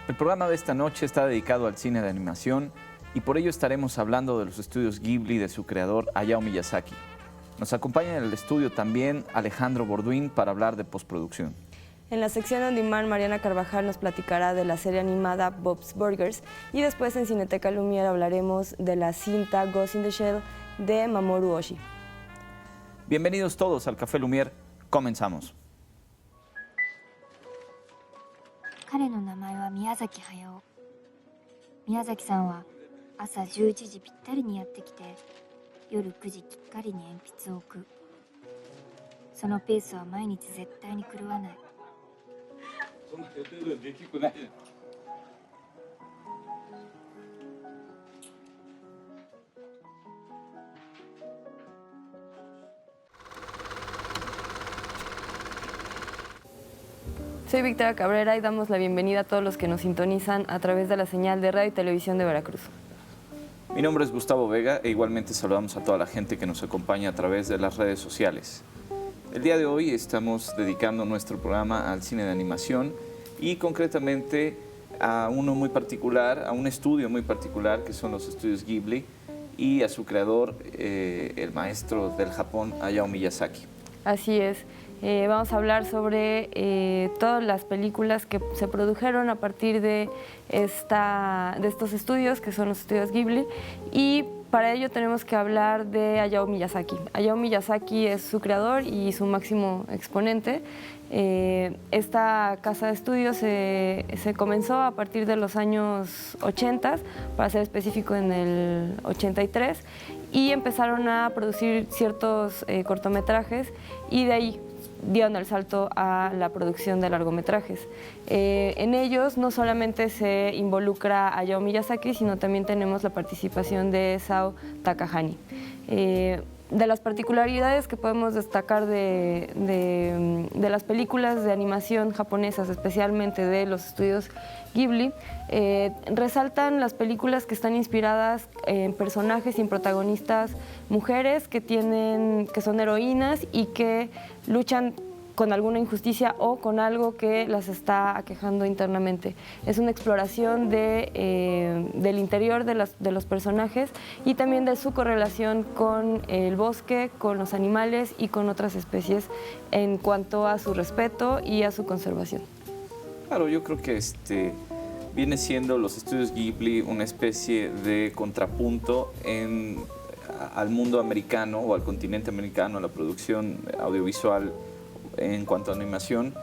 El programa de esta noche está dedicado al cine de animación y por ello estaremos hablando de los estudios Ghibli de su creador Hayao Miyazaki. Nos acompaña en el estudio también Alejandro Borduin para hablar de postproducción. En la sección On Demand, Mariana Carvajal nos platicará de la serie animada Bob's Burgers y después en Cineteca Lumière hablaremos de la cinta Ghost in the Shell de Mamoru Oshii. Bienvenidos todos al Café Lumière. Comenzamos. 彼の名前は宮崎駿。宮崎さんは朝11時ぴったりにやってきて、夜9時きっかりに鉛筆を置く。そのペースは毎日絶対に狂わない。そんな予定通りできくない。Soy Victoria Cabrera y damos la bienvenida a todos los que nos sintonizan a través de la señal de radio y televisión de Veracruz. Mi nombre es Gustavo Vega e igualmente saludamos a toda la gente que nos acompaña a través de las redes sociales. El día de hoy estamos dedicando nuestro programa al cine de animación y concretamente a uno muy particular, a un estudio muy particular que son los estudios Ghibli y a su creador, el maestro del Japón, Hayao Miyazaki. Así es. Vamos a hablar sobre todas las películas que se produjeron a partir de estos estudios, que son los estudios Ghibli, y para ello tenemos que hablar de Hayao Miyazaki. Hayao Miyazaki es su creador y su máximo exponente. Esta casa de estudios se comenzó a partir de los años 80, para ser específico en el 83, y empezaron a producir ciertos cortometrajes y de ahí dieron el salto a la producción de largometrajes. En ellos no solamente se involucra a Hayao Miyazaki, sino también tenemos la participación de Sao Takahani. De las particularidades que podemos destacar de las películas de animación japonesas, especialmente de los estudios Ghibli, resaltan las películas que están inspiradas en personajes y en protagonistas mujeres que son heroínas y que luchan con alguna injusticia o con algo que las está aquejando internamente. Es una exploración del interior de los personajes y también de su correlación con el bosque, con los animales y con otras especies en cuanto a su respeto y a su conservación. Claro, yo creo que viene siendo los estudios Ghibli una especie de contrapunto al mundo americano o al continente americano, a la producción audiovisual en cuanto a animación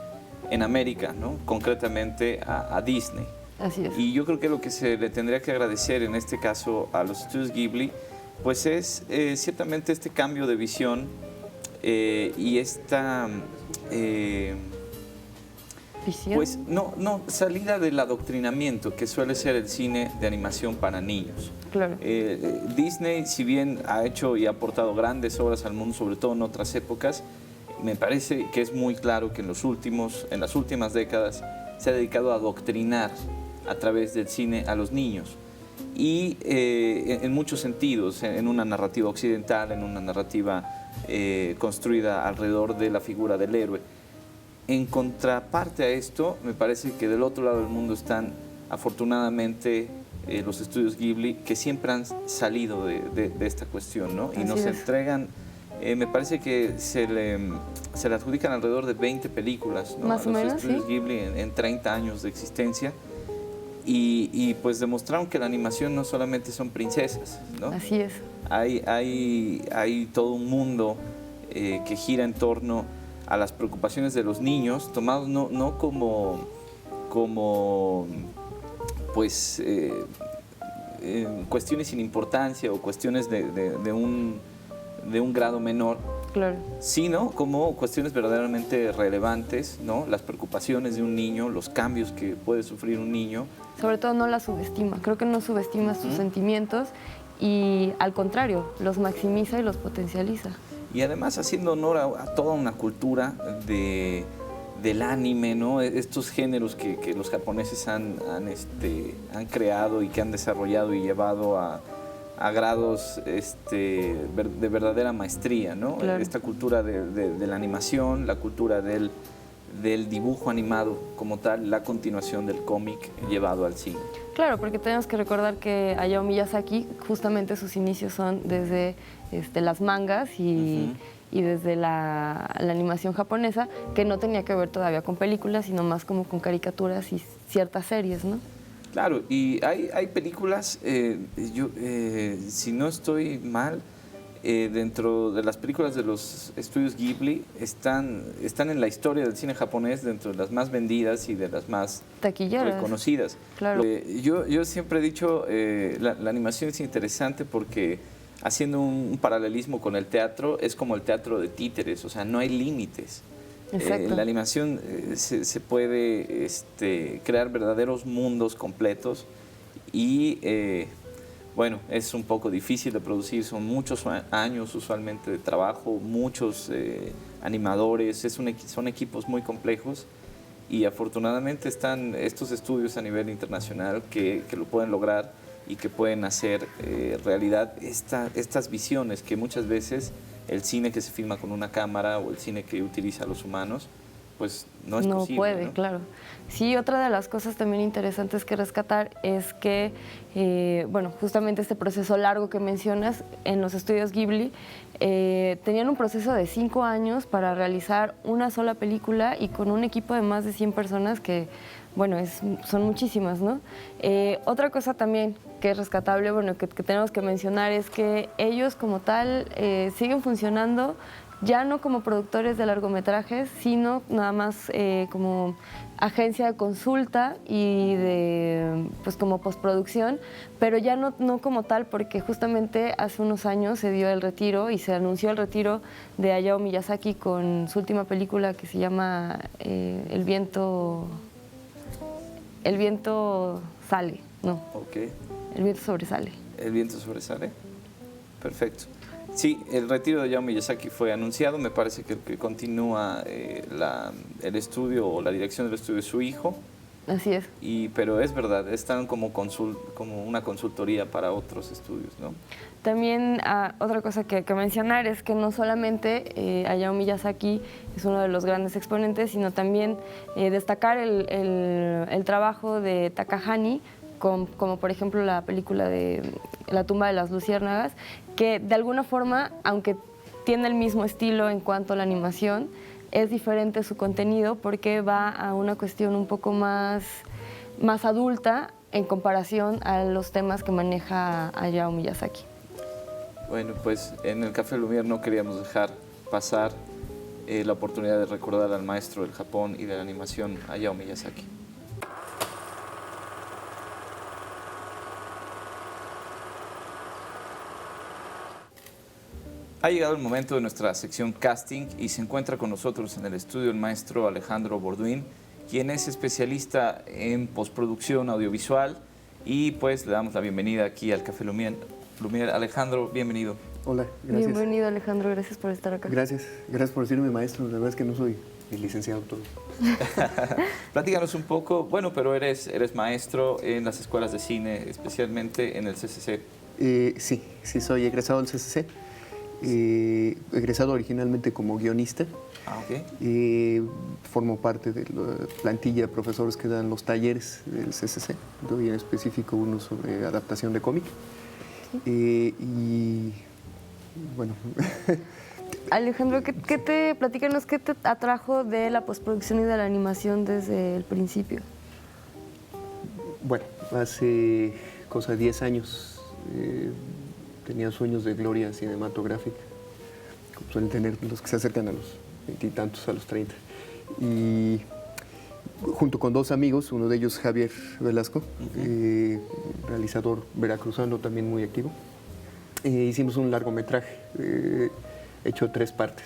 en América, ¿no? Concretamente a Disney. Así es. Y yo creo que lo que se le tendría que agradecer en este caso a los estudios Ghibli, pues es ciertamente este cambio de visión y esta ¿Visión? pues salida del adoctrinamiento que suele ser el cine de animación para niños. Claro. Disney, si bien ha hecho y ha aportado grandes obras al mundo, sobre todo en otras épocas, me parece que es muy claro que en las últimas décadas se ha dedicado a adoctrinar a través del cine a los niños y en muchos sentidos, en una narrativa occidental, en una narrativa construida alrededor de la figura del héroe. En contraparte a esto, me parece que del otro lado del mundo están afortunadamente los estudios Ghibli, que siempre han salido de esta cuestión, ¿no? Y nos entregan, me parece que se le adjudican alrededor de 20 películas, ¿no? Más o menos, los estudios sí. Ghibli en 30 años de existencia. Y pues demostraron que la animación no solamente son princesas, ¿no? Así es. Hay todo un mundo que gira en torno a las preocupaciones de los niños, tomados no como pues cuestiones sin importancia o cuestiones de un grado menor, Claro. sino como cuestiones verdaderamente relevantes, ¿no? Las preocupaciones de un niño, los cambios que puede sufrir un niño. Sobre todo no la subestima, creo que no subestima sus sentimientos y al contrario, los maximiza y los potencializa. Y además haciendo honor a toda una cultura del anime, ¿no? Estos géneros que los japoneses han creado y que han desarrollado y llevado a grados de verdadera maestría, ¿no? Claro. Esta cultura de la animación, la cultura del del dibujo animado como tal, la continuación del cómic llevado al cine. Claro, porque tenemos que recordar que Hayao Miyazaki, justamente sus inicios son desde las mangas y desde la animación japonesa, que no tenía que ver todavía con películas, sino más como con caricaturas y ciertas series, ¿no? Claro, y hay películas, si no estoy mal, dentro de las películas de los estudios Ghibli están en la historia del cine japonés dentro de las más vendidas y de las más Taquilleras. reconocidas. Claro. Yo siempre he dicho, la animación es interesante porque haciendo un paralelismo con el teatro, es como el teatro de títeres, o sea, no hay límites. Exacto. La animación se puede crear verdaderos mundos completos y bueno, es un poco difícil de producir, son muchos años usualmente de trabajo, muchos animadores, son equipos muy complejos y afortunadamente están estos estudios a nivel internacional que lo pueden lograr y que pueden hacer realidad estas visiones que muchas veces el cine que se filma con una cámara o el cine que utiliza a los humanos, pues no es posible. No puede, ¿no? claro. Sí, otra de las cosas también interesantes que rescatar es que, bueno, justamente este proceso largo que mencionas en los estudios Ghibli, tenían un proceso de 5 años para realizar una sola película y con un equipo de más de 100 personas que, bueno, son muchísimas, ¿no? Otra cosa también que es rescatable, bueno, que tenemos que mencionar es que ellos como tal siguen funcionando ya no como productores de largometrajes, sino nada más como agencia de consulta y de, pues como postproducción, pero ya no como tal, porque justamente hace unos años se dio el retiro y se anunció el retiro de Hayao Miyazaki con su última película que se llama El viento sale, no, Ok. El viento sobresale. El viento sobresale. Perfecto. Sí, el retiro de Hayao Miyazaki fue anunciado. Me parece que el que continúa el estudio o la dirección del estudio es su hijo. Así es. Pero es verdad, están como una consultoría para otros estudios, ¿no? También otra cosa que mencionar es que no solamente Hayao Miyazaki es uno de los grandes exponentes, sino también destacar el trabajo de Takahani, como por ejemplo la película de La tumba de las luciérnagas, que de alguna forma, aunque tiene el mismo estilo en cuanto a la animación, es diferente su contenido porque va a una cuestión un poco más adulta en comparación a los temas que maneja Hayao Miyazaki. Bueno, pues en el Café Lumière no queríamos dejar pasar la oportunidad de recordar al maestro del Japón y de la animación, Hayao Miyazaki. Ha llegado el momento de nuestra sección casting y se encuentra con nosotros en el estudio el maestro Alejandro Borduin, quien es especialista en postproducción audiovisual y pues le damos la bienvenida aquí al Café Lumière. Alejandro, bienvenido. Hola, gracias. Bienvenido, Alejandro, gracias por estar acá. Gracias por decirme maestro, la verdad es que no soy licenciado todo. Platícanos un poco, bueno, pero eres maestro en las escuelas de cine, especialmente en el CCC. Sí, soy egresado del CCC, egresado originalmente como guionista. Ok. Formo parte de la plantilla de profesores que dan los talleres del CCC, doy en específico uno sobre adaptación de cómic. Y bueno... Alejandro, platícanos qué te atrajo de la postproducción y de la animación desde el principio? Bueno, hace 10 años tenía sueños de gloria cinematográfica, como suelen tener los que se acercan a los 20 y tantos, a los 30. Y junto con 2 amigos, uno de ellos Javier Velasco, realizador veracruzano también muy activo, hicimos un largometraje hecho 3 partes.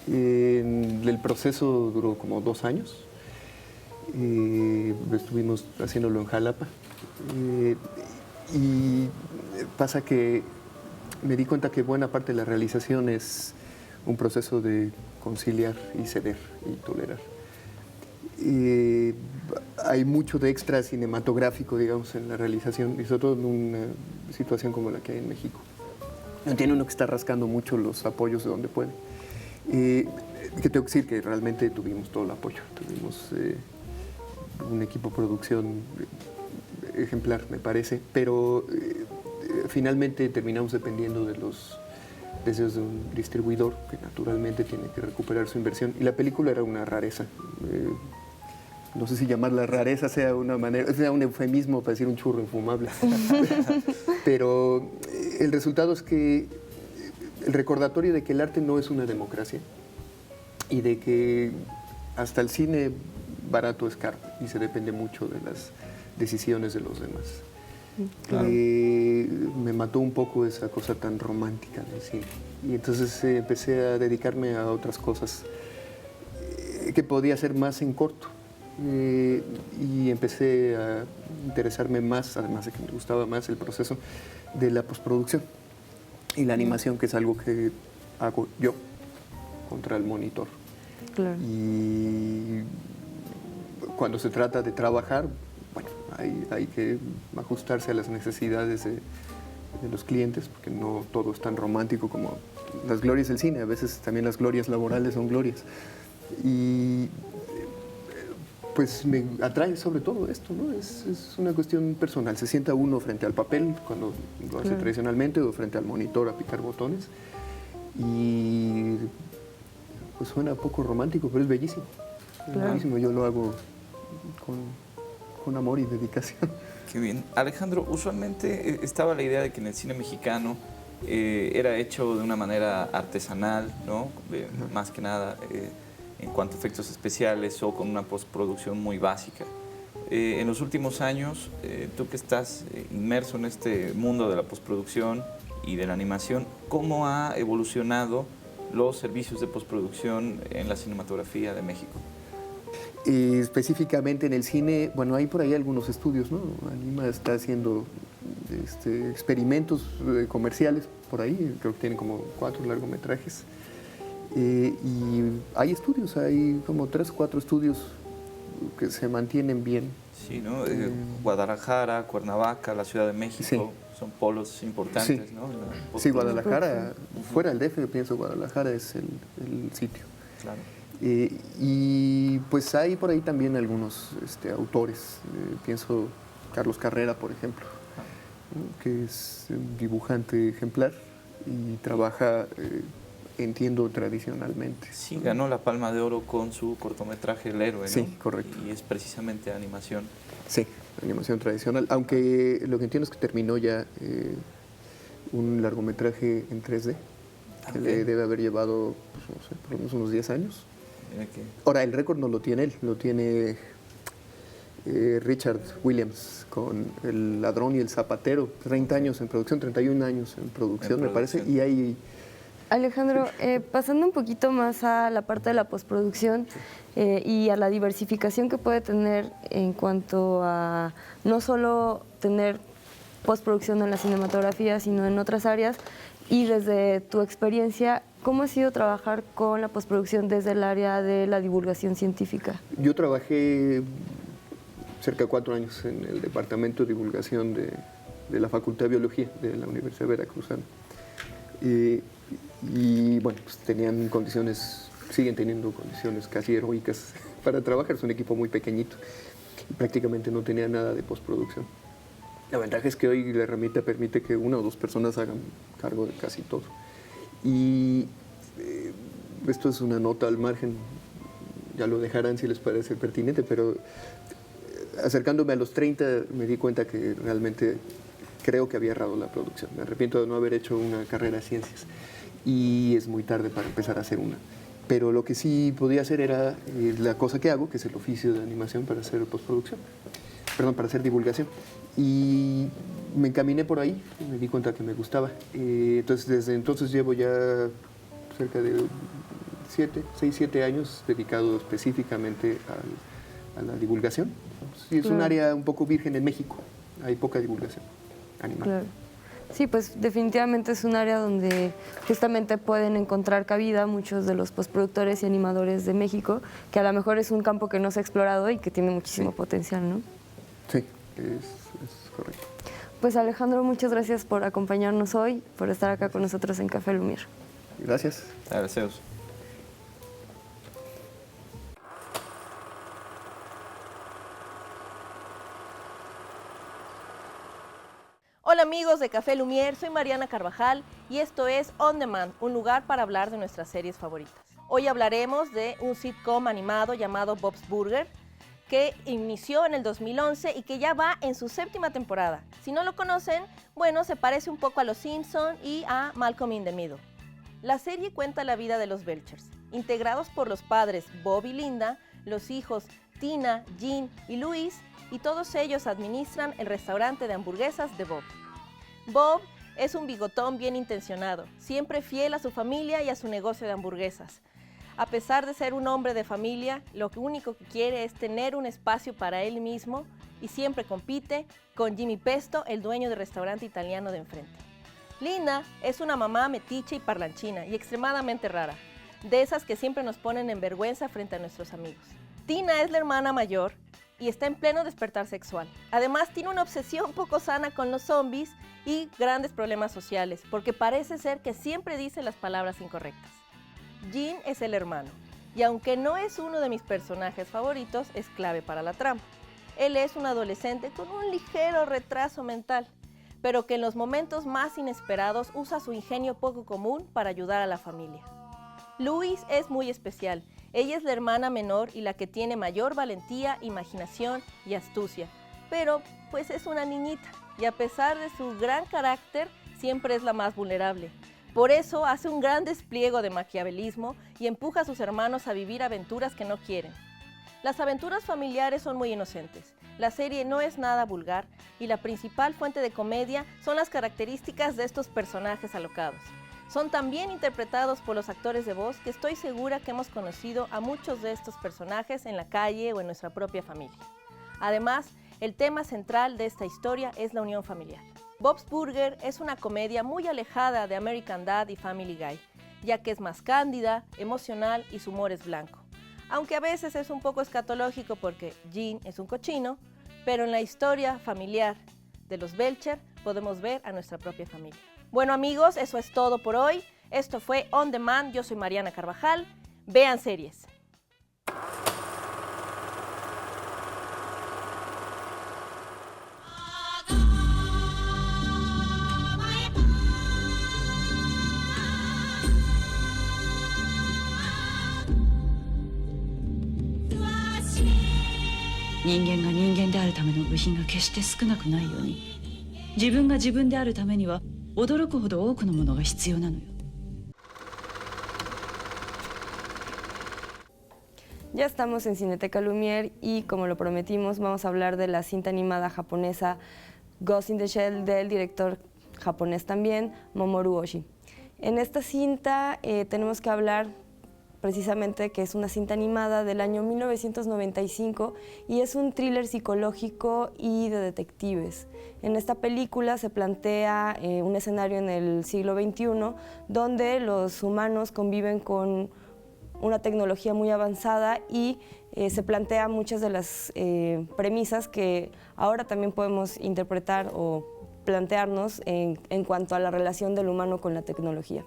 El proceso duró como 2 años. Estuvimos haciéndolo en Jalapa. Y pasa que me di cuenta que buena parte de la realización es un proceso de conciliar y ceder y tolerar. Hay mucho de extra cinematográfico, digamos, en la realización, y sobre todo en una situación como la que hay en México. Tiene uno que estar rascando mucho los apoyos de donde puede. que tengo que decir que realmente tuvimos todo el apoyo. Tuvimos un equipo de producción ejemplar, me parece, pero finalmente terminamos dependiendo de los deseos de un distribuidor que naturalmente tiene que recuperar su inversión. Y la película era una rareza. No sé si llamarla rareza sea una manera, sea un eufemismo para decir un churro infumable. Pero el resultado es que el recordatorio de que el arte no es una democracia y de que hasta el cine barato es caro y se depende mucho de las decisiones de los demás. Claro. Me mató un poco esa cosa tan romántica del cine. Y entonces empecé a dedicarme a otras cosas que podía hacer más en corto. Y empecé a interesarme más, además de que me gustaba más el proceso de la postproducción y la animación, que es algo que hago yo contra el monitor. Claro. Y cuando se trata de trabajar, bueno, hay que ajustarse a las necesidades de los clientes, porque no todo es tan romántico como las glorias del cine. A veces también las glorias laborales son glorias. Y pues me atrae sobre todo esto, ¿no? Es una cuestión personal. Se sienta uno frente al papel cuando lo hace tradicionalmente o frente al monitor a picar botones. Y pues suena poco romántico, pero es bellísimo. Es bellísimo. Yo lo hago con amor y dedicación. Qué bien. Alejandro, usualmente estaba la idea de que en el cine mexicano era hecho de una manera artesanal, ¿no? Más que nada en cuanto a efectos especiales o con una postproducción muy básica. En los últimos años, tú que estás inmerso en este mundo de la postproducción y de la animación, ¿cómo ha evolucionado los servicios de postproducción en la cinematografía de México? Específicamente en el cine, bueno, hay por ahí algunos estudios, ¿no? Anima está haciendo experimentos comerciales por ahí, creo que tienen como 4 largometrajes. Y hay estudios, hay como 3 o 4 estudios que se mantienen bien. Sí, ¿no? Guadalajara, Cuernavaca, la Ciudad de México, sí. Son polos importantes, sí. ¿no? Sí, Guadalajara, fuera del DF, pienso Guadalajara es el sitio. Claro. Y pues hay por ahí también algunos autores, pienso Carlos Carrera, por ejemplo, que es un dibujante ejemplar y trabaja, entiendo, tradicionalmente. Sí, ganó la Palma de Oro con su cortometraje El Héroe, ¿no? Sí, correcto. Y es precisamente animación. Sí, animación tradicional, aunque lo que entiendo es que terminó ya un largometraje en 3D, que le debe haber llevado, pues, no sé, por lo menos unos 10 años. Ahora, el récord no lo tiene él, lo tiene Richard Williams con El Ladrón y el Zapatero, 30 años en producción, 31 años en producción, me parece, y hay... Alejandro, pasando un poquito más a la parte de la postproducción y a la diversificación que puede tener en cuanto a no solo tener postproducción en la cinematografía, sino en otras áreas, y desde tu experiencia, ¿cómo ha sido trabajar con la postproducción desde el área de la divulgación científica? Yo trabajé cerca de 4 años en el departamento de divulgación de la Facultad de Biología de la Universidad Veracruzana. Y bueno, pues tenían condiciones, siguen teniendo condiciones casi heroicas para trabajar. Es un equipo muy pequeñito y prácticamente no tenía nada de postproducción. La ventaja es que hoy la herramienta permite que 1 o 2 personas hagan cargo de casi todo. Y esto es una nota al margen, ya lo dejarán si les parece pertinente, pero acercándome a los 30 me di cuenta que realmente creo que había errado la producción. Me arrepiento de no haber hecho una carrera de ciencias y es muy tarde para empezar a hacer una. Pero lo que sí podía hacer era la cosa que hago, que es el oficio de animación para hacer postproducción, perdón, para hacer divulgación. Y me encaminé por ahí, me di cuenta que me gustaba. Entonces, desde entonces llevo ya cerca de 6, 7 años dedicado específicamente a la divulgación. Sí, es un área un poco virgen en México, hay poca divulgación animal. Claro. Sí, pues definitivamente es un área donde justamente pueden encontrar cabida muchos de los postproductores y animadores de México, que a lo mejor es un campo que no se ha explorado y que tiene muchísimo potencial, ¿no? Sí, es correcto. Pues Alejandro, muchas gracias por acompañarnos hoy, por estar acá con nosotros en Café Lumière. Gracias. Gracias. Hola amigos de Café Lumière, soy Mariana Carvajal y esto es On Demand, un lugar para hablar de nuestras series favoritas. Hoy hablaremos de un sitcom animado llamado Bob's Burger, que inició en el 2011 y que ya va en su 7ª temporada. Si no lo conocen, bueno, se parece un poco a Los Simpson y a Malcolm in the Middle. La serie cuenta la vida de los Belchers, integrados por los padres Bob y Linda, los hijos Tina, Jean y Luis, y todos ellos administran el restaurante de hamburguesas de Bob. Bob es un bigotón bien intencionado, siempre fiel a su familia y a su negocio de hamburguesas. A pesar de ser un hombre de familia, lo único que quiere es tener un espacio para él mismo y siempre compite con Jimmy Pesto, el dueño del restaurante italiano de enfrente. Linda es una mamá metiche y parlanchina y extremadamente rara, de esas que siempre nos ponen en vergüenza frente a nuestros amigos. Tina es la hermana mayor y está en pleno despertar sexual. Además, tiene una obsesión poco sana con los zombies y grandes problemas sociales, porque parece ser que siempre dice las palabras incorrectas. Jean es el hermano, y aunque no es uno de mis personajes favoritos, es clave para la trama. Él es un adolescente con un ligero retraso mental, pero que en los momentos más inesperados usa su ingenio poco común para ayudar a la familia. Louise es muy especial. Ella es la hermana menor y la que tiene mayor valentía, imaginación y astucia, pero pues es una niñita y a pesar de su gran carácter, siempre es la más vulnerable. Por eso hace un gran despliegue de maquiavelismo y empuja a sus hermanos a vivir aventuras que no quieren. Las aventuras familiares son muy inocentes. La serie no es nada vulgar y la principal fuente de comedia son las características de estos personajes alocados. Son tan bien interpretados por los actores de voz que estoy segura que hemos conocido a muchos de estos personajes en la calle o en nuestra propia familia. Además, el tema central de esta historia es la unión familiar. Bob's Burger es una comedia muy alejada de American Dad y Family Guy, ya que es más cándida, emocional y su humor es blanco. Aunque a veces es un poco escatológico porque Jean es un cochino, pero en la historia familiar de los Belcher podemos ver a nuestra propia familia. Bueno amigos, eso es todo por hoy. Esto fue On Demand, yo soy Mariana Carvajal. Vean series.人間が人間であるための部品が決して少なくないように、自分が自分であるためには驚くほど多くのものが必要なのよ。Ya estamos en Cineteca Lumière y como lo prometimos vamos a hablar de la cinta animada japonesa Ghost in the Shell del director japonés también, Mamoru Oshii. En esta cinta tenemos que hablar precisamente que es una cinta animada del año 1995 y es un thriller psicológico y de detectives. En esta película se plantea un escenario en el siglo XXI donde los humanos conviven con una tecnología muy avanzada y se plantea muchas de las premisas que ahora también podemos interpretar o plantearnos en cuanto a la relación del humano con la tecnología.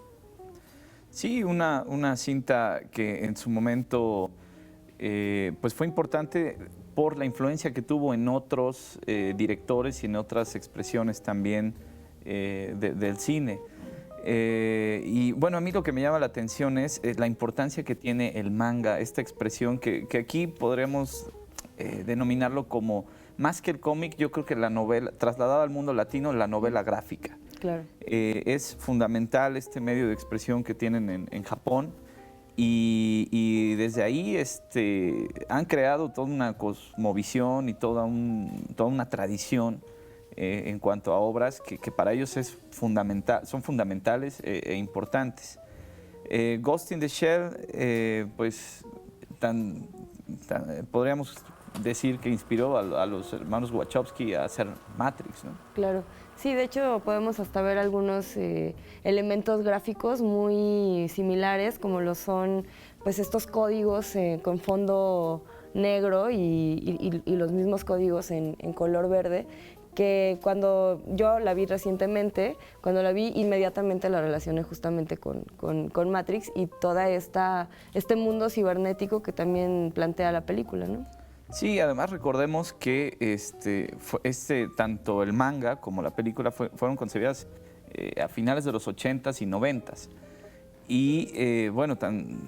Sí, una cinta que en su momento pues fue importante por la influencia que tuvo en otros directores y en otras expresiones también del cine. Y bueno, a mí lo que me llama la atención es la importancia que tiene el manga, esta expresión que aquí podremos denominarlo como, más que el cómic, yo creo que la novela, trasladada al mundo latino, la novela gráfica. Claro. Es fundamental este medio de expresión que tienen en Japón y desde ahí han creado toda una cosmovisión y toda una tradición en cuanto a obras que para ellos son fundamentales e importantes. Ghost in the Shell, pues podríamos decir que inspiró a los hermanos Wachowski a hacer Matrix, ¿no? Claro. Sí, de hecho podemos hasta ver algunos elementos gráficos muy similares, como lo son pues estos códigos con fondo negro y los mismos códigos en color verde, que cuando yo la vi recientemente, cuando la vi inmediatamente la relacioné justamente con Matrix y toda este mundo cibernético que también plantea la película, ¿no? Sí, además recordemos que tanto el manga como la película fueron concebidas a finales de los 80s y 90s. Y bueno,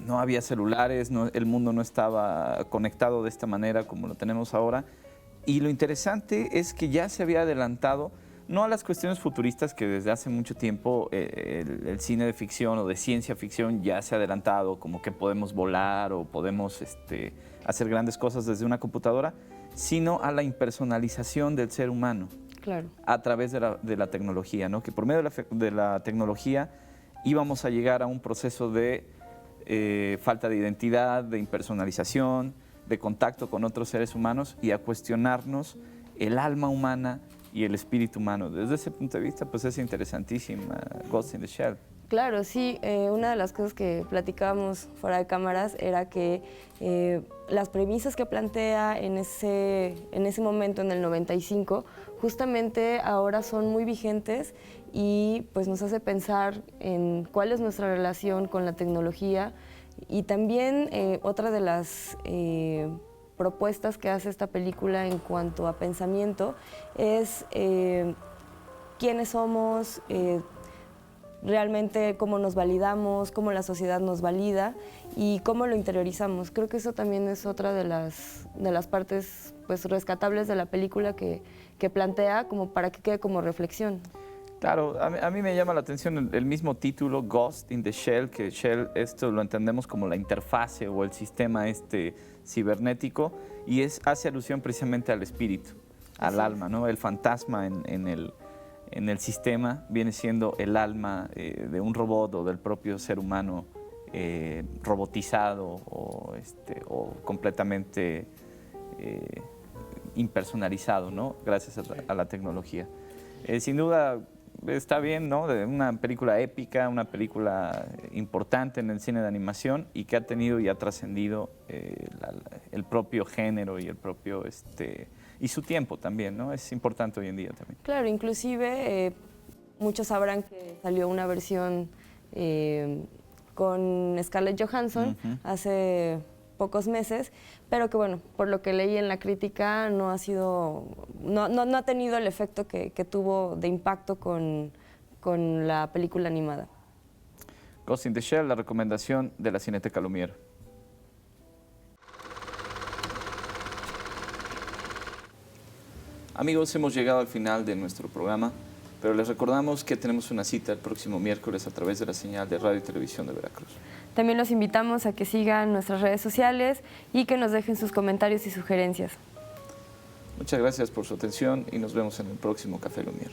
no había celulares, el mundo no estaba conectado de esta manera como lo tenemos ahora. Y lo interesante es que ya se había adelantado, no a las cuestiones futuristas que desde hace mucho tiempo el cine de ficción o de ciencia ficción ya se ha adelantado, como que podemos volar o podemos hacer grandes cosas desde una computadora, sino a la impersonalización del ser humano. Claro. A través de la tecnología, ¿no? Que por medio de la tecnología íbamos a llegar a un proceso de falta de identidad, de impersonalización, de contacto con otros seres humanos y a cuestionarnos el alma humana y el espíritu humano. Desde ese punto de vista, pues es interesantísima Ghost in the Shell. Claro, sí. Una de las cosas que platicábamos fuera de cámaras era que las premisas que plantea en ese momento, en el 95, justamente ahora son muy vigentes y pues nos hace pensar en cuál es nuestra relación con la tecnología. Y también otra de las propuestas que hace esta película en cuanto a pensamiento es quiénes somos, realmente cómo nos validamos, cómo la sociedad nos valida y cómo lo interiorizamos. Creo que eso también es otra de las partes pues, rescatables de la película que plantea como para que quede como reflexión. Claro, a mí me llama la atención el mismo título, Ghost in the Shell, que Shell esto lo entendemos como la interfase o el sistema cibernético y hace alusión precisamente al espíritu, al alma, ¿no? El fantasma en el sistema viene siendo el alma de un robot o del propio ser humano robotizado o completamente impersonalizado, ¿no? Gracias a la tecnología. Sin duda está bien, ¿no? De una película épica, una película importante en el cine de animación y que ha tenido y ha trascendido el propio género y el propio y su tiempo también, ¿no? Es importante hoy en día también. Claro, inclusive muchos sabrán que salió una versión con Scarlett Johansson hace pocos meses, pero que bueno, por lo que leí en la crítica no ha tenido el efecto que tuvo de impacto con la película animada. Ghost in the Shell, la recomendación de la Cineteca Lumière. Amigos, hemos llegado al final de nuestro programa, pero les recordamos que tenemos una cita el próximo miércoles a través de la señal de Radio y Televisión de Veracruz. También los invitamos a que sigan nuestras redes sociales y que nos dejen sus comentarios y sugerencias. Muchas gracias por su atención y nos vemos en el próximo Café Lumière.